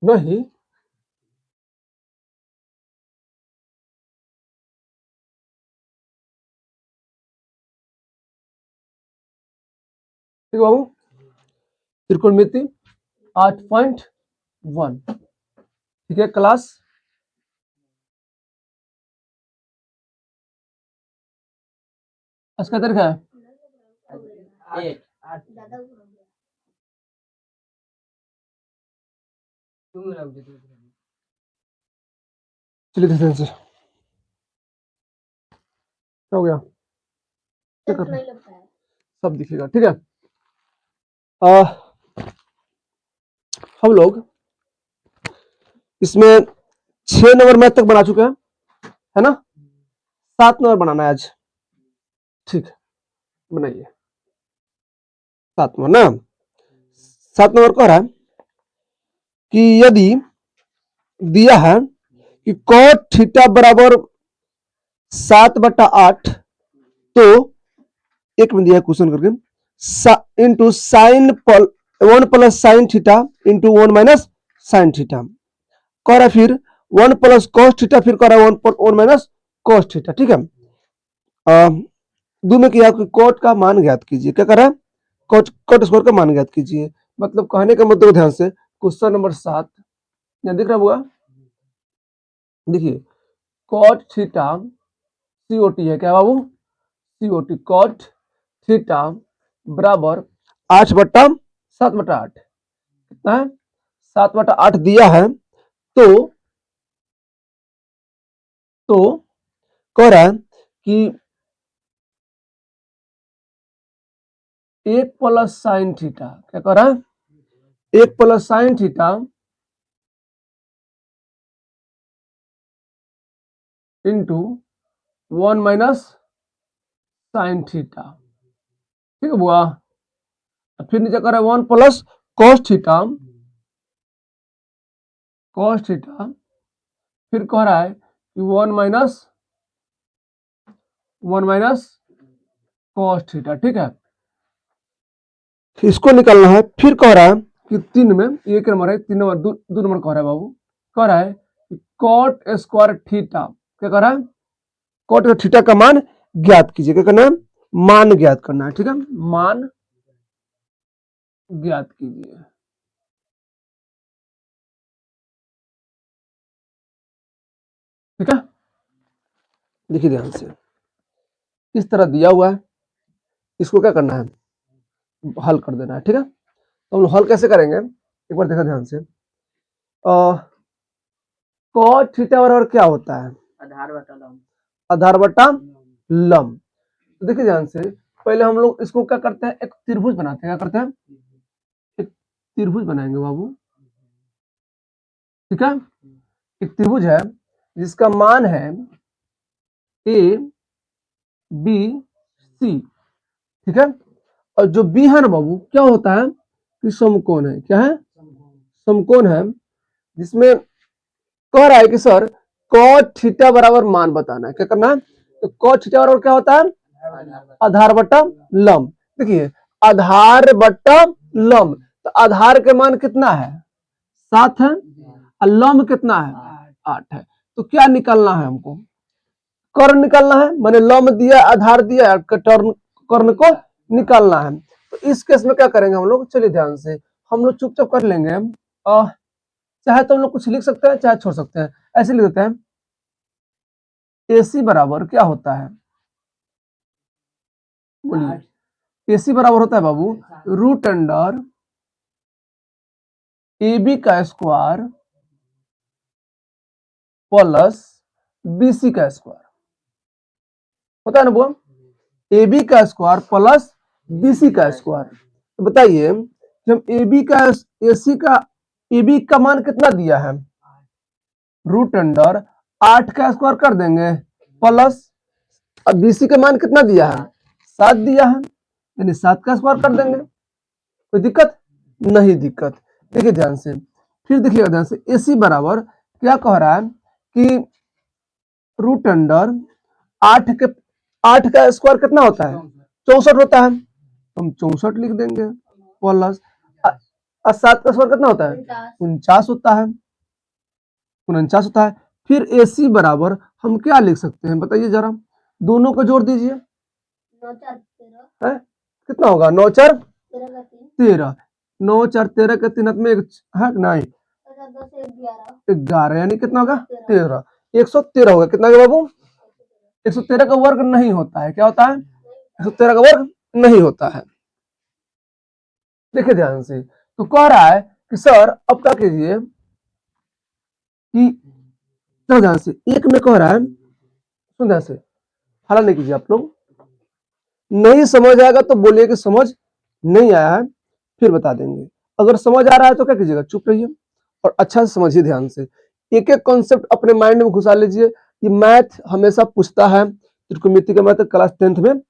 नहीं, ठीक है बाबू, त्रिकोणमिति 8.1। ठीक है क्लास, इसका तरीका है चलिए देखते हैं क्या हो गया, क्या कर रहे हैं? सब दिखेगा, ठीक है। हम लोग इसमें 6 नंबर मैथ तक बना चुके हैं, है ना। 7 नंबर बनाना है आज, ठीक है, बनाइए 7 नंबर ना। 7 नंबर कह रहा है कि यदि दिया है कि cot थीटा बराबर 7/8, तो एक में दिया है क्वेश्चन करके, into sine 1 plus sine theta into 1 minus sine theta कह रहा है, फिर 1 प्लस कॉस थीटा, फिर कह रहा है 1 माइनस कॉस थीटा, ठीक है। दो में किया कि कोट का मान ज्ञात कीजिए, क्या कर रहा है, कोट स्क्वायर का मान ज्ञात कीजिए। मतलब कहने का मतलब ध्यान से, क्वेश्चन नंबर 7 यहाँ दिख रहा होगा, देखिए कॉट थीटा सीओटी है, क्या बाबू, सीओटी कॉट थीटा बराबर 8/7/8, कितना है 7/8 दिया है, तो कह रहा है कि 1 प्लस साइन थीटा, क्या कह रहा है, 1 plus sine theta into 1 minus sine theta, ठीक है बुआ। फिर नीचे कर रहा है 1 प्लस कॉस थीटा, फिर कह रहा है कि 1 माइनस कॉस थीटा, ठीक है। इसको निकालना है, फिर कह रहा है कि 3 में, एक नंबर है 3 नंबर, 2 नंबर कह रहा है बाबू, कह रहा है कि कॉट स्क्वायर थीटा, क्या कह रहा है, कॉट थीटा का मान ज्ञात कीजिए, क्या करना है, मान ज्ञात करना है, ठीक है, मान ज्ञात कीजिए, ठीक है। देखिए ध्यान से, इस तरह दिया हुआ है, इसको क्या करना है, हल कर देना है, ठीक है। तो हम हल कैसे करेंगे, एक बार देखा ध्यान से। कॉट थीटा बराबर क्या होता है, आधार बटा लंब। तो देखिए ध्यान से, पहले हम लोग इसको क्या करते हैं, एक त्रिभुज बनाते हैं, क्या करते हैं, एक त्रिभुज बनाएंगे बाबू, ठीक है। एक त्रिभुज है जिसका मान है ए बी सी, ठीक है। और जो बी है ना बाबू, क्या होता है कि समकोण है, क्या है, समकोण है, जिसमें कह रहा है कि सर cot थीटा बराबर मान बताना है, क्या करना है, तो cot थीटा बराबर क्या होता है, आधार बटा लंब। देखिए आधार बटा लंब, तो आधार के मान कितना है 7 है, और लंब कितना है 8 है। तो क्या निकालना है हमको, कर्ण निकालना है, मैंने लंब दिया आधार दिया, कर्ण को निकालना है। तो इस केस में क्या करेंगे हम लोग, चलिए ध्यान से, हम लोग चुपचाप कर लेंगे, चाहे तो हम लोग कुछ लिख सकते हैं, चाहे छोड़ सकते हैं, ऐसे लिख देते हैं, एसी बराबर क्या होता है, बोलिए, एसी बराबर होता है बाबू रूट अंडर ए बी का स्क्वायर प्लस बीसी का स्क्वायर, होता है ना वो, ए बी का स्क्वायर प्लस बीसी का स्क्वायर। तो बताइए, जब ए बी का एसी का ए बी का मान कितना दिया है, रूट अंडर 8 का स्क्वायर कर देंगे प्लस, अब बीसी का मान कितना दिया है 7 दिया है, यानी 7 का स्क्वायर कर देंगे, कोई दिक्कत नहीं, दिक्कत। देखिए ध्यान से, फिर देखिएगा ध्यान से, एसी बराबर क्या कह रहा है कि रूट अंडर 8 के 8 का स्क्वायर कितना होता है 64 होता है, हम 64 लिख देंगे प्लस और 7 का स्क्वायर कितना होता है? 49 होता है, 49 होता है। फिर AC बराबर हम क्या लिख सकते हैं बताइए जरा, दोनों को जोड़ दीजिए। कितना होगा? 9 4 13, 9 4 13 के 3 में एक है नहीं 11, यानी कितना होगा? 13, 113 होगा। कितना होगा बाबू? 113 का वर्ग नहीं होता है। क्या होता है? 113 का वर्ग नहीं होता है। देखिए ध्यान से, तो कह रहा है कि सर अब क्या कीजिए कि ध्यान से, एक में कह रहा है, सुन ध्यान से, हला नहीं कीजिए आप लोग, नहीं समझ आएगा तो बोलिए कि समझ नहीं आया है, फिर बता देंगे। अगर समझ आ रहा है तो क्या कीजिएगा, चुप रहिए और अच्छा से समझिए ध्यान से। एक एक कॉन्सेप्ट अपने माइंड में घुसा लीजिए। कि मैथ हमेशा पूछता है, त्रिकोणमिति का मैथ क्लास 10th में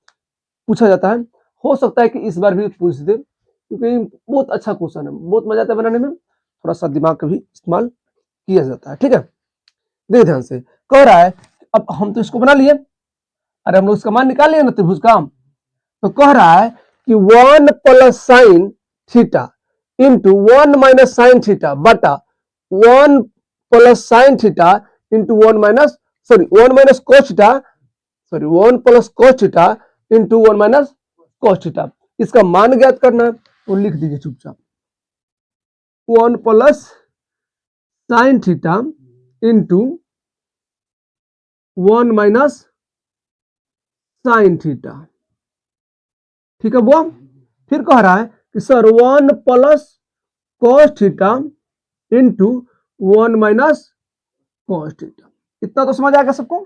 पूछा जाता है, हो सकता है कि इस बार भी पूछ दे, क्योंकि बहुत अच्छा क्वेश्चन है, बहुत मजा आता है बनाने में, थोड़ा सा दिमाग का भी इस्तेमाल किया जाता है। ठीक है, देखिए ध्यान से, कह रहा है अब हम तो इसको बना लिए, अरे हम लोग इसका मान निकाल लिए ना त्रिभुज का, तो कह रहा है कि 1 plus sine theta into 1 minus sine theta बटा 1 plus sine theta into 1 minus 1 minus cos theta, 1 plus cos theta into 1 minus cos theta. इसका मान ज्ञात करना है तो लिख दीजिए चुपचाप, 1 plus sine theta into 1 minus sine theta. ठीक है बुआ। फिर कह रहा है कि sir 1 plus cos theta into 1 minus cos theta. इतना तो समझ आ गया सबको।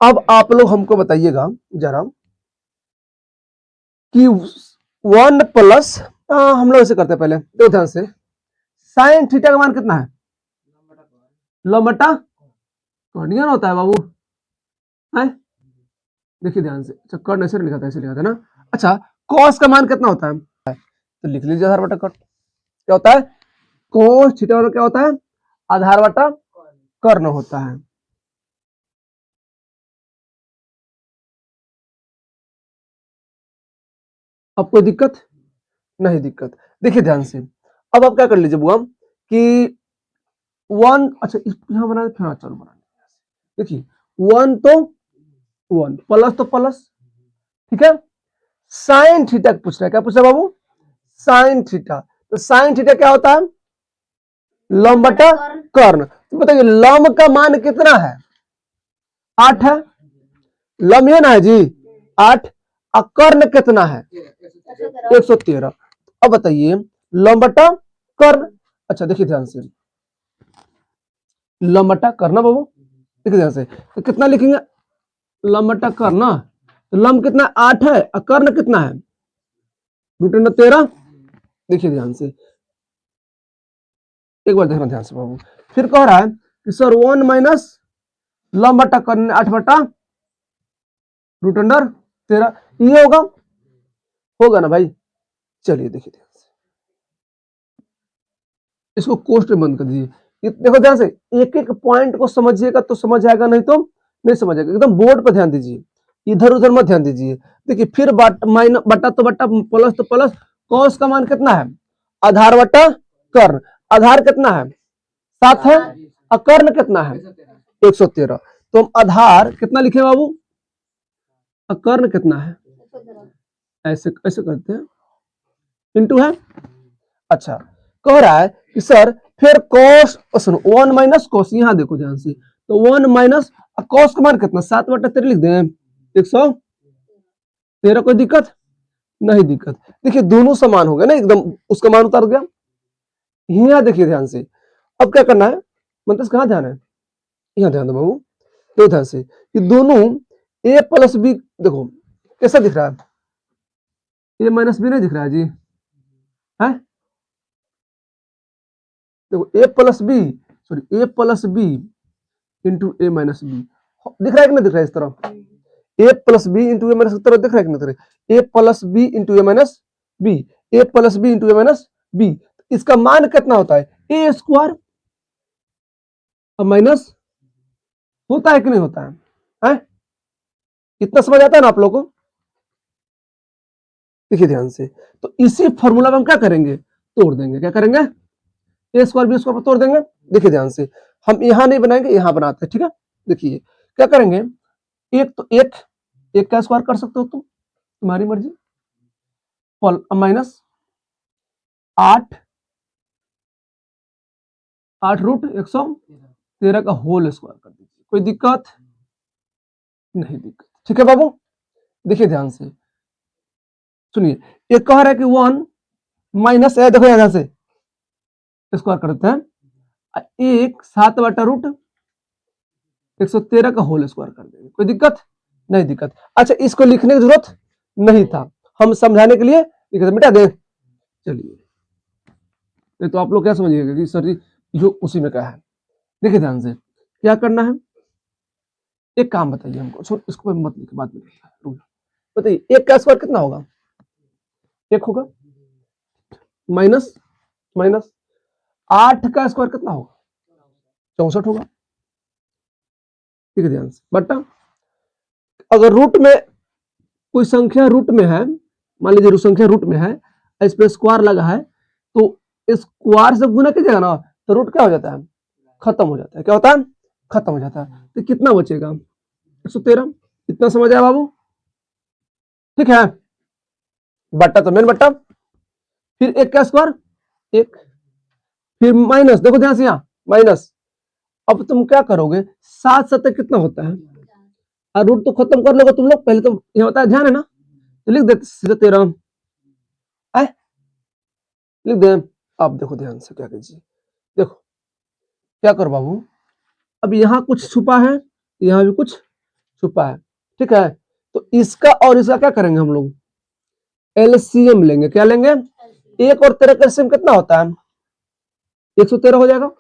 अब आप लोग हमको बताइएगा जरा कि 1 प्लस, हम लोग ऐसे करते हैं पहले, तो ध्यान से, साइन थीटा का मान कितना है? लंबटा कर्णियन होता है बाबू, है? देखिए ध्यान से, अच्छा कर्ण ऐसे लिखा था, ऐसे लिखा था ना। अच्छा, कॉस का मान कितना होता है? तो लिख लीजिए आधार बटा कर्ण। क्या होता है? कोस थीटा क्या होता है? आधार बटा कर्ण होता है। अब कोई दिक्कत नहीं? दिक्कत, देखिए ध्यान से, अब आप क्या कर लीजिए बुआ कि 1, अच्छा यहां बना फिर चलो बना, देखिए 1 तो 1 प्लस तो प्लस, ठीक है। साइन थीटा पूछ रहा है, क्या पूछ रहा है बाबू? Sine theta. तो साइन थीटा क्या होता है? लंब बटा कर्ण। तो बताइए लंब का मान कितना है? 8 है। लंब है ना है जी 8, और कर्ण कितना है? 113। अब बताइए लंब बटा कर्ण। अच्छा देखिए ध्यान से, लंब बटा कर्ण बाबू, देखिए ध्यान से, तो कितना लिखेंगे? लंब बटा कर्ण, तो लंब कितना? 8 है, और कर्ण कितना है? √13। देखिए ध्यान से, एक बार देखना ध्यान से बाबू। फिर कह रहा है कि सर 1 माइनस लंब बटा कर्ण 8 बटा √13, ये होगा ना भाई? चलिए देखिए ध्यान से, इसको कोष्ट में बंद कर दीजिए। देखो ध्यान से, एक एक पॉइंट को समझिएगा तो समझ आएगा, नहीं तो नहीं समझ आएगा। एकदम बोर्ड पर ध्यान दीजिए, इधर उधर मत ध्यान दीजिए। देखिए फिर माइनस बटा तो बटा, प्लस तो प्लस, कॉस का मान कितना है? आधार बटा कर्ण। आधार कितना है? 7 है, और कर्ण कितना है? 113। तो हम आधार कितना लिखे बाबू, और कर्ण कितना है? ऐसे ऐसे करते हैं, इंटू है। अच्छा, कह रहा है कि सर फिर कॉस, सुनो 1 माइनस कॉस, यहां देखो ध्यान से, तो 1 माइनस कॉस का मान कितना? 7/13 लिख दें, 113। कोई दिक्कत नहीं? दिक्कत, देखिए दोनों समान हो गए ना एकदम, उसका मान उतर गया। यहाँ देखिए ध्यान से, अब क्या करना है? मतलब कहाँ ध्यान है? यहाँ ध्यान दो बाबू, तो ध्यान से कि दोनों a प्लस बी, देखो कैसा दिख रहा है? a माइनस बी नहीं दिख रहा है जी, है? देखो a plus B, sorry a plus B into A minus B, दिख रहा है कि नहीं दिख रहा है? इस तरह ए plus B into A minus, तरह दिख रहा है कि नहीं? तरह ए plus B into A minus B, A plus B into A minus B, इसका मान कितना होता है? ए स्क्वायर माइनस, होता है कि नहीं होता है? हैं? इतना समझ आता है ना आप लोगों को? देखिए ध्यान से, तो इसी फॉर्मूला में हम क्या करेंगे, तोड़ देंगे। क्या करेंगे, ए स्क्वायर बी स्क्वायर पर तोड़ देंगे। देखिए ध्यान से, हम यहां नहीं बनाएंगे, यहां बनाते हैं। ठीक है, देखिए क्या करेंगे, एक तो एक का स्क्वायर कर सकते हो तुम, तुम्हारी मर्जी, माइनस 8 रूट 113 का होल स्क्वायर कर दीजिए। कोई दिक्कत नहीं, दिक्कत। ठीक है बाबू, देखिए ध्यान से सुनिए, एक कह रहा है कि 1 माइनस है, देखो यहां से स्क्वायर करते हैं, एक 7/√113 का होल स्क्वायर कर देंगे। कोई दिक्कत नहीं, दिक्कत। अच्छा, इसको लिखने की जरूरत नहीं था, हम समझाने के लिए लिख दे, मिटा दे। चलिए, नहीं तो आप लोग क्या समझिएगा कि सर जी जो उसी में कहा है। देखिए ध्यान से, क्या करना है, एक काम बताइए हमको, इसको मत लिखिए, बाद में बताइए, एक का स्क्वायर कितना होगा, एक होगा, माइनस माइनस 8 का स्क्वायर कितना होगा, 64 होगा। ठीक है, ध्यान से, बटा अगर रूट में कोई संख्या रूट में है, मान लीजिए संख्या रूट में है, इस पे स्क्वायर लगा है, तो स्क्वायर से गुना कीजिएगा ना, तो रूट क्या हो जाता है, खत्म हो जाता है। क्या होता है, खत्म हो जाता है। तो कितना बचेगा, 113। इतना समझ आया बाबू, ठीक है। बट्टा तो मेन बट्टा, फिर एक का स्क्वायर एक, फिर माइनस, देखो ध्यान से यहाँ माइनस। अब तुम क्या करोगे, 7 कितना होता है, और रूट तो खत्म कर लोगे तुम लोग, पहले तो ये होता है, ध्यान है ना, तो लिख देते सीधे 13, लिख दे। अब देखो ध्यान से क्या कीजिए, देखो क्या करो बाबू, अब यहाँ कुछ छुपा है, यहाँ भी कुछ छुपा है। ठीक है, तो इसका और इसका क्या करेंगे हम लोग, एलसीएम लेंगे। क्या लेंगे, 1 और 13 का एलसीएम कितना होता है, 113 हो जाएगा।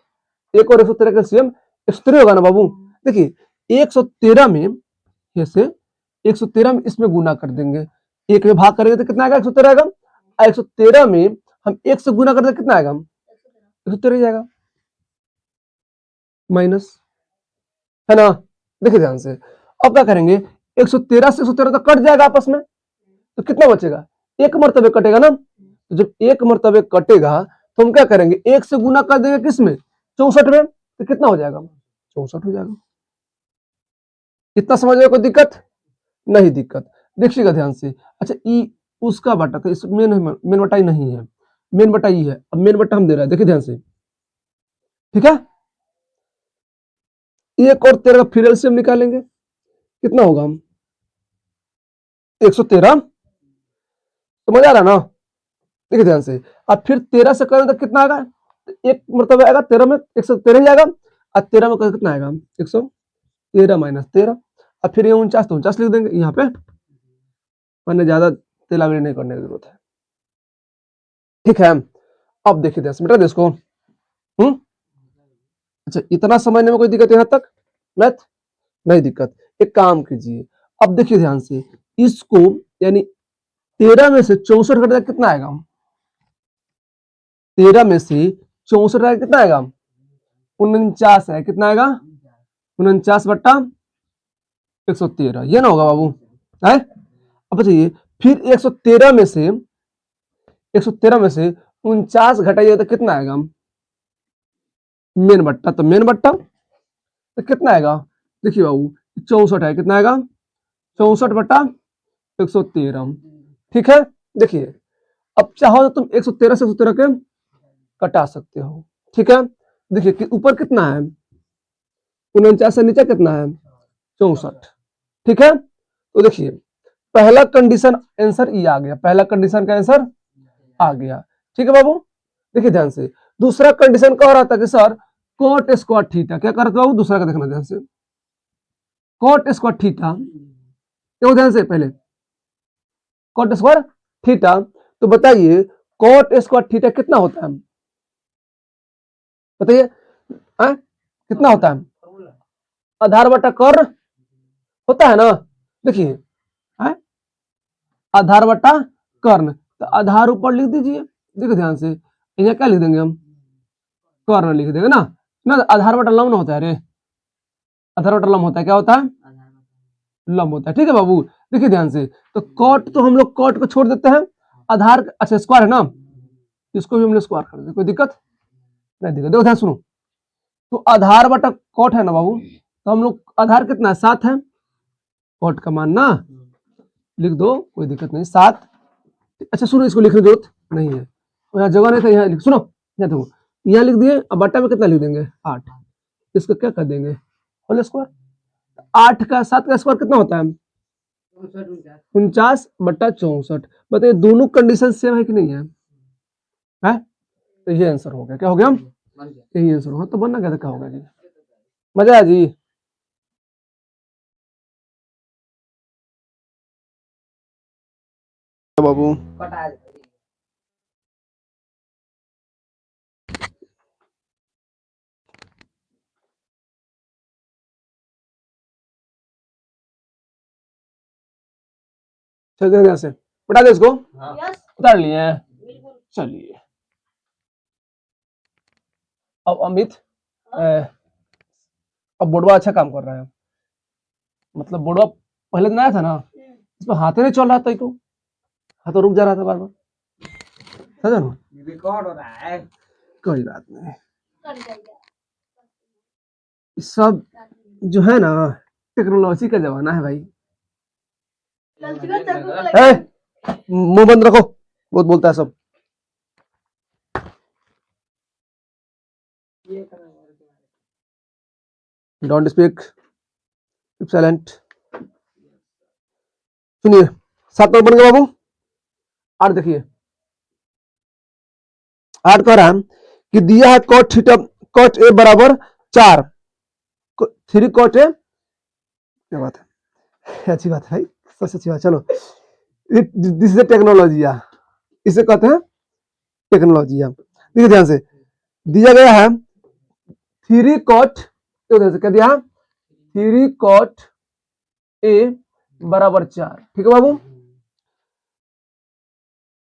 1 और 113 का एलसीएम 113 होगा ना बाबू। देखिए 113 में जैसे 113 में इसमें गुना कर देंगे, एक में भाग करेंगे तो कितना आएगा, 113 आएगा। 113 में हम एक से गुना करते कितना आएगा, 113 जाएगा, माइनस, है ना। देखिए ध्यान से, अब क्या करेंगे, 113 से 113 तो कट जाएगा आपस में, तो कितना बचेगा, एक मरतबे कटेगा ना। तो जब एक मरतबे कटेगा तो हम क्या करेंगे, एक से गुना कर देंगे किसमें, 64 में, तो कितना हो जाएगा, 64 हो जाएगा। कितना समझ में, कोई दिक्कत नहीं, दिक्कत। देखिएगा ध्यान से। अच्छा, ई उसका बटा, तो इस मेन बटा ही नहीं है, मेन बटा ई है। अब मेन बटा हम दे रहे हैं, देखिए ध्यान से, ठीक है। 1 और 13 का फिर एलसीएम निकालेंगे, कितना होगा, 113, समझ आ रहा ना। देखिए ध्यान से, अब फिर 13 से करें तो कितना आएगा, एक मतलब आएगा 13 में 113 ही आएगा, और 13 में कितना आएगा, 113 माइनस 13, और फिर ये 49 तो 49 लिख देंगे यहाँ पे, मैंने ज्यादा तेलावरी नहीं करने की जरूरत है। ठीक है, अब देखिए 10 मिनट इसको, अच्छा इतना समझने में कोई दिक्कत यहाँ तक, मैथ नहीं दिक्कत। एक काम कीजिए, अब देखिए ध्यान से, इसको यानी 13 में से 64 घटा कितना आएगा, 13 में से 64 कितना आएगा, 49 है, कितना आएगा, 49/113, ये ना होगा बाबू, है। अब बताइए, फिर 113 में से 49 घटाइए तो कितना आएगा, मेन बट्टा, तो मेन बट्टा तो कितना आएगा, देखिए बाबू 64 है, कितना आएगा, 64/113। ठीक है, देखिए अब चाहो तो तुम 113 से 113 के कटा सकते हो। ठीक है, देखिए कि ऊपर कितना है, 49 से नीचे कितना है, 64। ठीक है, तो देखिए पहला कंडीशन आंसर ये आ गया, पहला कंडीशन का आंसर आ गया। ठीक है बाबू, देखिए ध्यान से, दूसरा कंडीशन कह रहा था कि सर कोट स्क्वायर थीटा, क्या कर रहा था बाबू, दूसरा का देखना ध्यान से, कोट स्क्वायर थीटा, देखो ध्यान से, पहले कोट स्क्वायर थीटा, तो बताइए कोट स्क्वायर थीटा कितना होता है, बताइए, कितना होता है, आधार बटा कर्ण होता है ना। देखिए आधार बटा कर्ण, तो आधार ऊपर लिख दीजिए, देखो ध्यान से, यहाँ क्या लिख देंगे हम, कर्ण लिख देंगे ना, आधार बटा लंब होता है रे, आधार बटा लंब होता है, क्या होता है, लंब होता है। ठीक है बाबू, देखिए ध्यान से, तो कॉट तो हम लोग कॉट को छोड़ देते हैं, आधार, अच्छा स्क्वायर है ना, इसको भी हमने स्क्वायर कर दिया, कोई दिक्कत नहीं दिक्कत। देखो ध्यान सुनो, तो आधार बटा कॉट है ना बाबू, तो हम लोग आधार कितना है 7 है, कॉट का मान ना लिख दो, कोई दिक्कत नहीं 7। अच्छा सुनो, इसको लिखने की जरूरत नहीं है, तो यहाँ जगह नहीं था, यहाँ सुनो, यहाँ देखो, यहाँ लिख दिए, अब बट्टा में कितना लिख देंगे 8, इसको क्या कर देंगे होल स्क्वायर। 8 का 7 का स्क्वायर कितना होता है 49/64। बताइए दोनों कंडीशन सेम है कि नहीं है, है? तो ये आंसर हो गया, क्या हो गया, यही आंसर होगा, तो बनना क्या था, क्या होगा जी, मजा आया जी। बाबू चल दे यहाँ से, बता दे इसको, उतार लिए हैं, चलिए। अब अमित अब बोर्डवा अच्छा काम कर रहा है, मतलब बोर्डवा पहले दिन आया था ना, इसमें हाथ ही नहीं चल रहा था, तो हाथ तो रुक जा रहा था बार बार, समझा ना, रिकॉर्ड हो रहा है, कोई बात नहीं, सब जो है ना टेक्नोलॉजी का जमाना है भाई। मुंह बंद रखो, बहुत बोलता है सब। Don't speak, keep silent. सुनिए 7 नंबर बन गया बाबू। 8 देखिए, 8 कह रहा है कि दिया है कॉट थीटा, कॉट ए बराबर 4, 3 कॉट ए, क्या बात है, अच्छी बात है भाई, सबसे अच्छी बात। चलो दिस इज टेक्नोलॉजी, इसे कहते हैं टेक्नोलॉजी। देखिए ध्यान से, दिया गया है 3 कॉट, क्या दिया, 3 कॉट ए बराबर 4, ठीक है बाबू।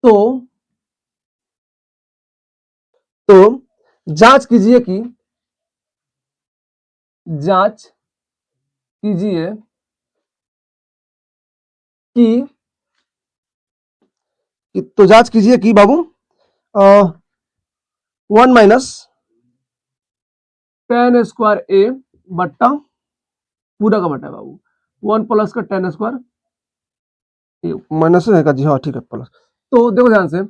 तो जांच कीजिए कि, जांच कीजिए कि, तो जांच कीजिए कि बाबू 1 माइनस टेन स्क्वायर ए बट्टा पूरा का बट्टा है बाबू, 1 प्लस का टेन स्क्वायर माइनस है का जी, हाँ ठीक है प्लस। तो देखो ध्यान से,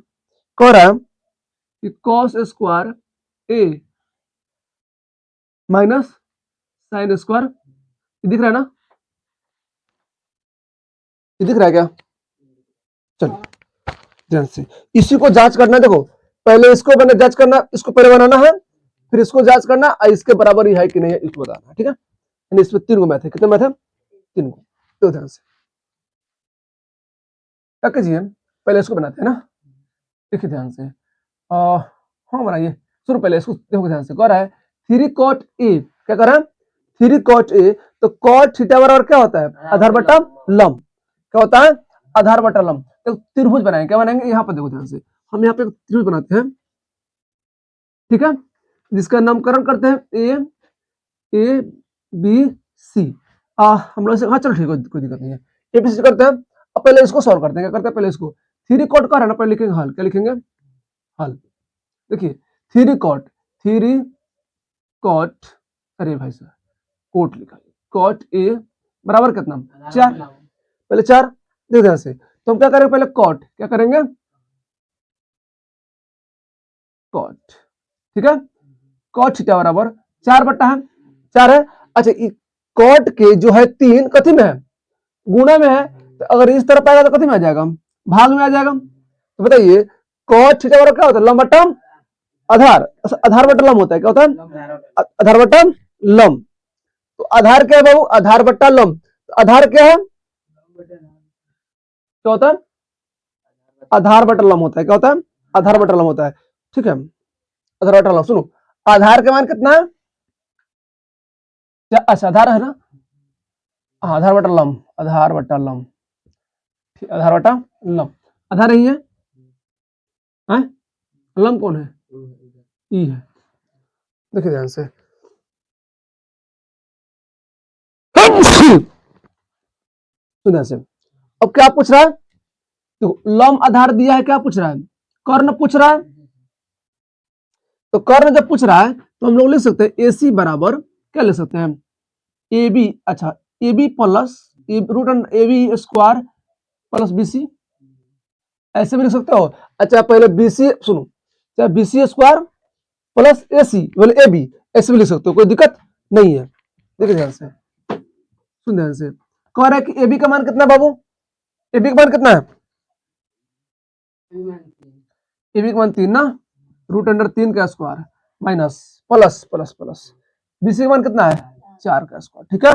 कह रहा है कि कॉस स्क्वायर ए माइनस साइन स्क्वायर, दिख रहा है ना, ये दिख रहा है क्या, चलो ध्यान से इसी को जांच करना है। देखो पहले इसको मैंने जांच करना, इसको पहले बनाना है, फिर इसको जांच करना, इसके बराबर ही है कि नहीं है इसको बताना, ठीक है। इसमें 3 को मैथ है, कितने मैथ है 3 को। तो ध्यान से क्या कीजिए, पहले इसको बनाते हैं ना, देखिए ध्यान से, हाँ बनाइए, सुनो पहले इसको देखो ध्यान से, कह रहा है 3 कॉट ए, क्या कर रहा है 3 कॉट ए, तो कॉट थीटा बराबर क्या होता है आधार बटा लंब, क्या होता है आधार बटा लंब। तो त्रिभुज बनाएंगे, क्या बनाएंगे, यहाँ पर देखो ध्यान से, हम यहाँ पे त्रिभुज बनाते हैं, ठीक है, जिसका नामकरण करते हैं ए बी सी। हम लोग से, हाँ चलो ठीक है, कोई दिक्कत नहीं है, ए बी सी करते हैं। अब पहले इसको सॉल्व करते हैं, क्या करते हैं पहले इसको, 3 कॉट का है ना, पहले लिखेंगे हल, क्या लिखेंगे हल। देखिए 3 कॉट, 3 कॉट, अरे भाई साहब कोट लिखा, कॉट ए बराबर कितना 4, पहले 4, देखो ध्यान से, तो हम क्या करेंगे पहले कॉट, क्या करेंगे कॉट, ठीक है, कॉट थीटा बराबर 4 बट्टा है 4 है। अच्छा कॉट के जो है 3 कथी में है गुणा में है, तो अगर इस तरफ आएगा तो कथी में आ जाएगा भाग में आ जाएगा। तो बताइए कॉट थीटा बराबर क्या होता है लंब बट्टा आधार, आधार बट्टा लंब होता है, क्या होता है आधार बट्टा लंब। तो आधार क्या है बाबू आधार बट्टा लंब, तो आधार क्या है क्या होता है आधार बट्टा लंब होता है, क्या होता है आधार बट्टा लंब होता है, ठीक है। आधार बट्टा लंब, सुनो आधार का मान कितना है, अच्छा आधार है ना, हाँ आधार बटा लंब, आधार बटा लंब, आधार बटा लंब, आधार नहीं है, लंब कौन है ई है। देखिए ध्यान से, ध्यान से, अब क्या पूछ रहा है तो लंब आधार दिया है, क्या पूछ रहा है? कर्ण पूछ रहा है। तो कर्ण जब पूछ रहा है तो हम लोग लिख सकते हैं AC बराबर क्या ले सकते हैं? AB, अच्छा AB plus root under AB square plus BC, ऐसे भी लिख सकते हो। अच्छा पहले BC सुनो, चाहे BC स्क्वायर प्लस AC बोले AB, ऐसे भी लिख सकते हो, कोई दिक्कत नहीं है। देखिए ध्यान से, सुन ध्यान से, कह रहा है कि AB का मान कितना है बाबू? AB का मान कितना है? AB का मान 3 ना, रूट अंडर 3 का square minus plus plus plus BC का मान कितना है? 4 का स्क्वायर। ठीक है,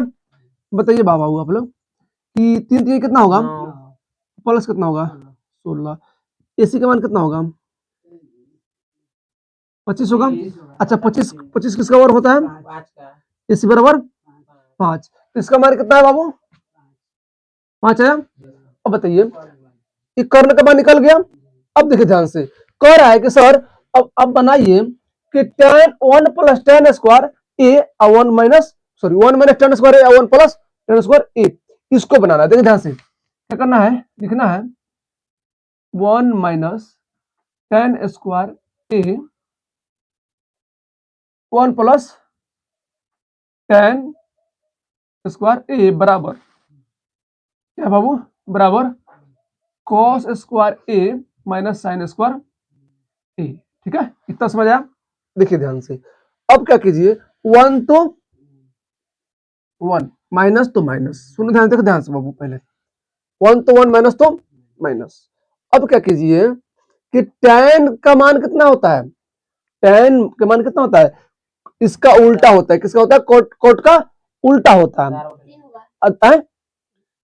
बताइए बाबा हुआ आप लोग कि 3 3 कितना होगा? प्लस कितना होगा? 16। AC का मान कितना होगा? 25 होगा। अच्छा 25 25 किसका वर्ग होता है? AC बराबर 5। तो इसका मान कितना है बाबू? 5 है। अब बताइए, ये कर्ण का मान निकल गया। अब देखिए ध्यान से, कह रहा है कि सर अब बनाइए कि tan 1 plus tan square a 1 minus sorry 1 minus tan square a 1 plus tan square a, इसको बनाना है। देखिए ध्यान से क्या करना है, लिखना है 1 minus tan square a 1 plus tan square a बराबर क्या बाबू? बराबर cos square a minus sine square a। ठीक है, इतना समझ आया? देखिए ध्यान से, अब क्या कीजिए, 1 तो 1 माइनस तो माइनस, सुनो ध्यान से, ध्यान से बाबू, पहले 1 तो 1 माइनस तो माइनस। अब क्या कीजिए कि tan का मान कितना होता है? tan का मान कितना होता है? इसका उल्टा होता है। किसका होता है? कोट का उल्टा होता है।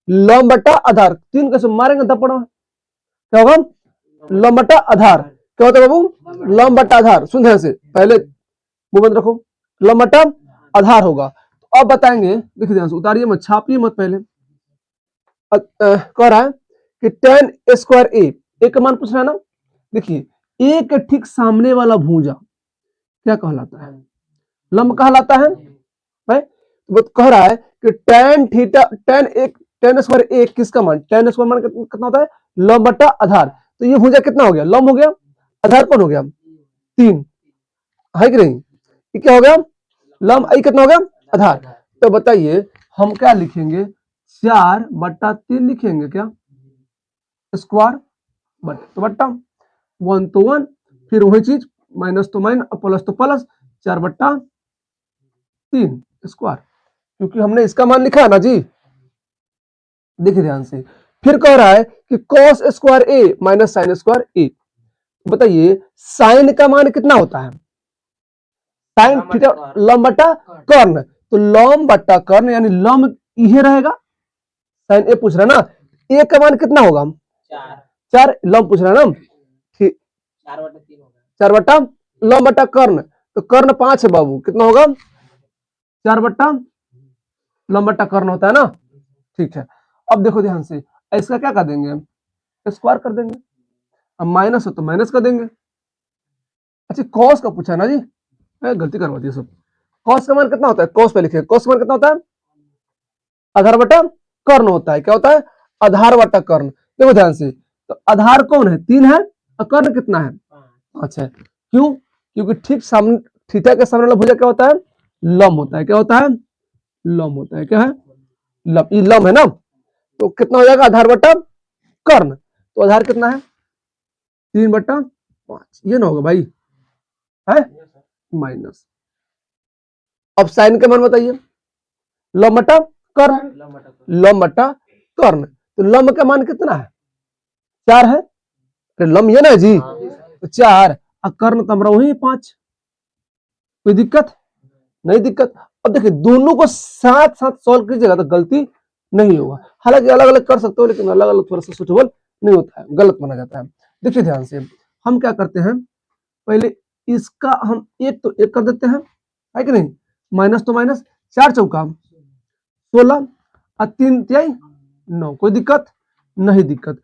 लंब बटा आधार, 3 कैसे मारेंगे तब पढ़ो, क्या होगा? लंब बटा आधार क्या होता है बाबू? लंब बटा आधार। सुन ध्यान से, पहले मुंह बंद रखो, लंब बटा आधार होगा। तो अब बताएंगे, देखिए ध्यान से, उतारिए मत, छापिए मत, पहले कह रहा है कि tan स्क्वायर a का मान पूछ रहा है ना। देखिए a के ठीक सामने वाला भुजा क्या कहलाता है? लंब कहलाता है भाई। वो कह रहा है कि tan theta tan square a किसका मान? tan स्क्वायर मान कितना होता है? लंब बटा आधार। तो ये भुजा कितना हो गया? लंब हो गया। आधार कौन हो गया? 3 है कि नहीं? ये क्या हो गया? लंब। आई कितना हो गया? आधार। तो बताइए हम क्या लिखेंगे? 4/3 लिखेंगे क्या? स्क्वायर तो बट्टा 1 तो 1, फिर वही चीज माइनस तो माइनस प्लस तो प्लस 4/3 स्क्वायर, क्योंकि हमने इसका मान लिखा है ना जी। देखिए ध्यान से, फिर कह रहा है कि cos square a minus sine square a। बताइए साइन का मान कितना होता है? साइन थीटा लंब बटा कर्ण, तो लंब बटा कर्ण यानी लंब ये रहेगा। साइन ए पूछ रहा है ना, ए का मान कितना होगा? 4। लंब पूछ रहा है ना, 4 बटा लंब बटा कर्ण, तो कर्ण 5 है बाबू, कितना होगा? 4 बटा लंब बटा कर्ण होता है ना। ठीक है, अब देखो ध्यान से, इसका क्या कर देंगे? स्क्वायर कर देंगे। अब माइनस हो तो माइनस कर देंगे। अच्छा कॉस का पूछा ना जी, गलती करवा दी सब। कॉस का मान कितना होता है? कॉस पे लिखे, कॉस का मान कितना होता है? आधार बटा कर्ण होता है। क्या होता है? आधार बटा कर्ण। देखो ध्यान से, तो आधार कौन है? 3 है, और कर्ण कितना है? 5 है। क्यों? क्योंकि ठीक सामने थीटा के सामने वाला भुजा क्या होता है? लंब होता है। क्या होता है? लंब होता है। क्या है? लंब। ये लंब है ना, तो कितना हो जाएगा? आधार बटा कर्ण। तो आधार कितना है? 3/5। ये ना होगा भाई, है माइनस। अब साइन का मान बताइए, लंब बटा कर्ण, लंब बटा कर्ण, तो लंब का मान कितना है? 4 है। अरे लंब ये ना जी, तो 4, और कर्ण तो हमारा वही 5। कोई दिक्कत नहीं? दिक्कत। अब देखिए दोनों को साथ साथ सॉल्व कीजिएगा तो गलती नहीं होगा। हालांकि अलग अलग कर सकते हो, लेकिन अलग अलग थोड़ा सा सुटेबल नहीं होता है, गलत माना जाता है। देखिए ध्यान से, हम क्या करते हैं, पहले इसका हम एक तो एक कर देते हैं, है कि नहीं? माइनस तो माइनस, 4 चौका 16, और 3 तिहाई 9। कोई दिक्कत नहीं? दिक्कत।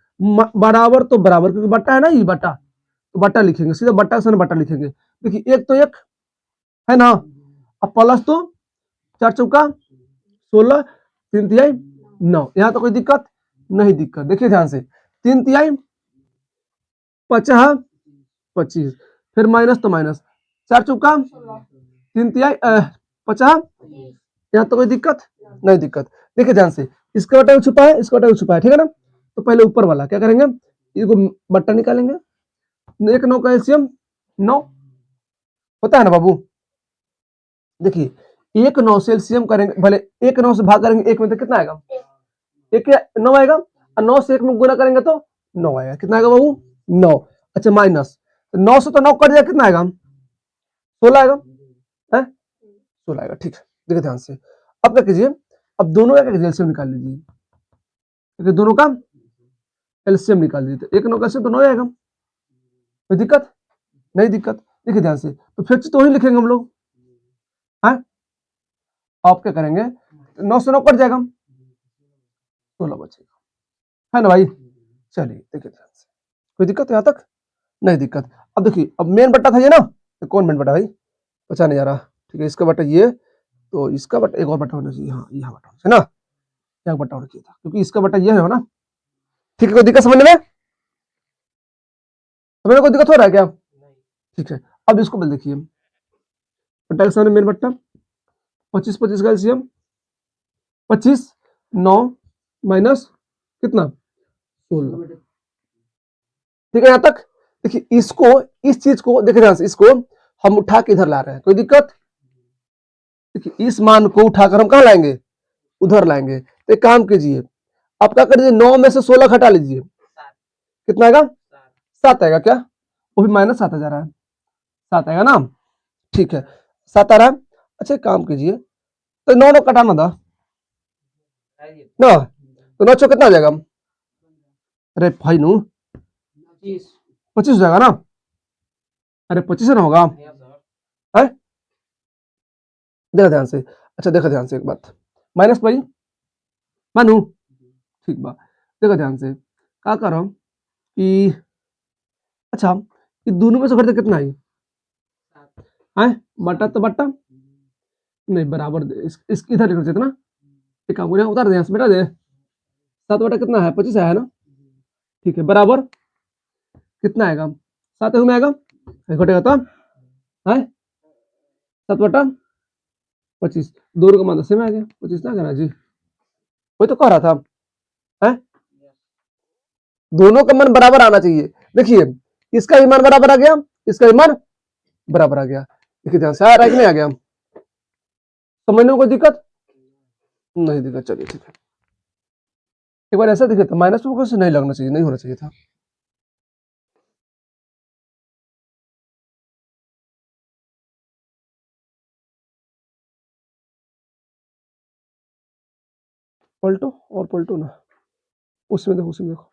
बराबर तो बराबर, क्योंकि बट्टा है ना, ये बट्टा, तो बट्टा लिखेंगे सीधा, बट्टा से बट्टा लिखेंगे। देखिए एक तो एक है ना, अब प्लस तो 4 चौका 16, 3 तिहाई 9। यहाँ तो कोई दिक्कत नहीं? दिक्कत। देखिए ध्यान से, 3 तिहाई 50 25, फिर माइनस तो माइनस, 4 चौका 3 तिहाई 50, यहाँ तो कोई दिक्कत नहीं दिक्कत। देखिए ध्यान से, इसका बटा छुपा है, इसका बटा छुपा है, ठीक है ना। तो पहले ऊपर वाला क्या करेंगे, इसको बट्टा निकालेंगे। 1 9 का एलसीएम 9 होता है ना बाबू। देखिए 1 9 से एलसीएम करेंगे, भले 1 9 से भाग करेंगे 1 में तो कितना आएगा, 1 9 आएगा, और 9 से 1 में गुना करेंगे तो 9 आएगा। कितना आएगा बाबू, 9। अच्छा माइनस 9 से तो 9 कट जाएगा, कितना आएगा, 16 आएगा, है 16 आएगा। ठीक है, देखिए ध्यान से, अब क्या कीजिए, अब दोनों का एलसीएम निकाल लीजिए, क्योंकि दोनों का एलसीएम निकाल लीजिए। तो 1 9 का एलसीएम तो 9 आएगा, कोई दिक्कत नहीं दिक्कत। देखिए ध्यान से, तो फिर तो ही लिखेंगे हम लोग, है। आप क्या करेंगे, 9 से 9 कट जाएगा, 16 बचेगा, है ना भाई। चलिए देखिए ध्यान से, कोई दिक्कत यहाँ तक नहीं दिक्कत। अब देखिए, अब मेन बट्टा था ये ना, तो कौन मेन बट्टा भाई, पता नहीं आ रहा। ठीक है, इसका बट्टा ये, तो इसका बट्टा एक और बट्टा होना चाहिए, हाँ यहाँ बट्टा है ना, यहाँ बट्टा होना चाहिए था, क्योंकि इसका बट्टा ये है ना। ठीक है, कोई दिक्कत समझने में, कोई दिक्कत हो रहा है क्या, ठीक है। अब इसको बोल देखिए, बट्टा के सामने मेन बट्टा 25 25 का एलसीएम 25 9 माइनस कितना 16, ठीक है यहाँ तक। देखिए इसको, इस चीज को देखिए ध्यान से, इसको हम उठा के इधर ला रहे हैं, कोई दिक्कत। देखिए इस मान को उठाकर हम कहाँ लाएंगे, उधर लाएंगे। तो एक काम कीजिए, आप क्या कर दीजिए, 9 में से 16 घटा लीजिए, कितना आएगा 7 आएगा, क्या वो भी माइनस 7 आ जा रहा है, 7 आएगा ना, ठीक है 7 आ रहा है। अच्छा एक काम कीजिए, तो 9 9 कटाना था ना, तो 9 कितना आ जाएगा, अरे भाई नू 25 हो जाएगा ना, अरे 25 ना होगा, है देखो ध्यान से। अच्छा देखो ध्यान से एक बात, माइनस भाई मानू, ठीक बा। देखो ध्यान से, क्या कर रहा हूँ कि, अच्छा ये दोनों में से घटते कितना है बटा, तो बटा नहीं बराबर इस इधर लिखना चाहिए था ना, एक काम करिए उतार दे यहाँ से, बेटा दे 7 बटा कितना है 25 है ना, ठीक है बराबर कितना आएगा 7 में आएगा, घटेगा तो है 7 बटा 25, दोनों का मान 10 में आ गया, 25 ना करना जी, वही तो कह रहा था, है दोनों का मान बराबर आना चाहिए। देखिए इसका भी मान बराबर आ गया, इसका भी मान बराबर आ गया, देखिए ध्यान से आ रहा है कि नहीं आ गया, समझने में कोई दिक्कत नहीं दिक्कत। चलिए ठीक है, एक बार ऐसा दिखे तो माइनस में कुछ नहीं लगना चाहिए, नहीं होना चाहिए था। पलटो और पलटो ना, उसमें देखो उसमें देखो,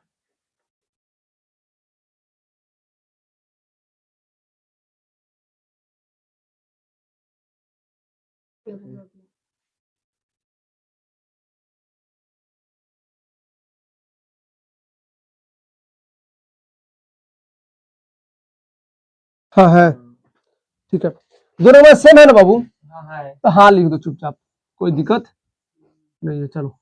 हाँ है, ठीक है दोनों में सेम है ना बाबू, तो हाँ लिख दो चुपचाप, कोई दिक्कत नहीं है, चलो।